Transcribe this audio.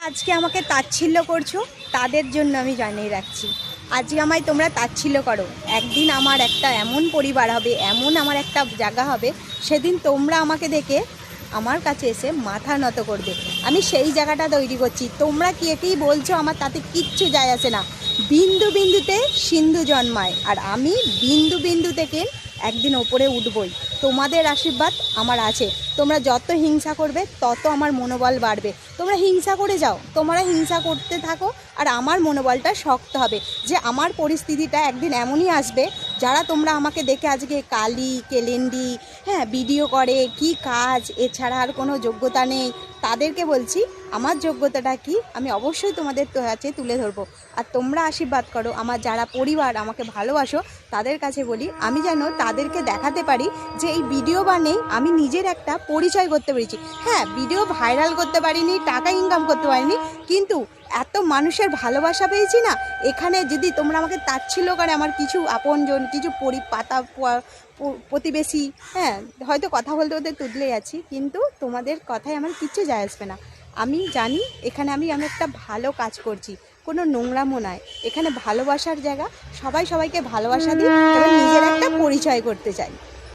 আজকে আমাকে তাচ্ছিল্য করছো, তাদের জন্য আমি জানিয়ে রাখছি, আজকে আমায় তোমরা তাচ্ছিল্য করো, একদিন আমার একটা এমন পরিবার হবে, এমন আমার একটা জায়গা হবে, সেদিন তোমরা আমাকে দেখে আমার কাছে এসে মাথা নত করবে। আমি সেই জায়গাটা তৈরি করছি। তোমরা কি একেই বলছো, আমার তাতে কিচ্ছু যায় আসে না। বিন্দু বিন্দুতে সিন্ধু জন্মায়, আর আমি বিন্দু বিন্দু থেকে একদিন ওপরে উঠবই। তোমাদের আশীর্বাদ আমার আছে। তোমরা যত হিংসা করবে তত আমার মনোবল বাড়বে। তোমরা হিংসা করে যাও, তোমরা হিংসা করতে থাকো, আর আমার মনোবলটা শক্ত হবে যে আমার পরিস্থিতিটা একদিন এমনই আসবে, যারা তোমরা আমাকে দেখে আজকে কালি কেলেন্ডি, হ্যাঁ ভিডিও করে, কি কাজ এছাড়া আর কোনো যোগ্যতা নেই, তাদেরকে বলছি আমার যোগ্যতাটা কি আমি অবশ্যই তোমাদের কাছে তুলে ধরবো। আর তোমরা আশীর্বাদ করো, আমার যারা পরিবার আমাকে ভালোবাসো তাদের কাছে বলি, আমি যেন তাদেরকে দেখাতে পারি যে এই ভিডিও বানেই আমি নিজের একটা পরিচয় করতে পেরেছি। হ্যাঁ, ভিডিও ভাইরাল করতে পারিনি, টাকা ইনকাম করতে পারিনি, কিন্তু এত মানুষের ভালোবাসা পেয়েছি না। এখানে যদি তোমরা আমাকে তাচ্ছিল্য করে, আমার কিছু আপনজন, কিছু প্রতিবেশী, হ্যাঁ হয়তো কথা বলতে বলতে তুদলে যাচ্ছি, কিন্তু তোমাদের কথায় আমার কিচ্ছু যায় আসবে না। আমি জানি এখানে আমি একটা ভালো কাজ করছি, কোনো নোংরামো নয়, এখানে ভালোবাসার জায়গা। সবাই সবাইকে ভালোবাসা দিয়ে এবার নিজের একটা পরিচয় করতে চাই।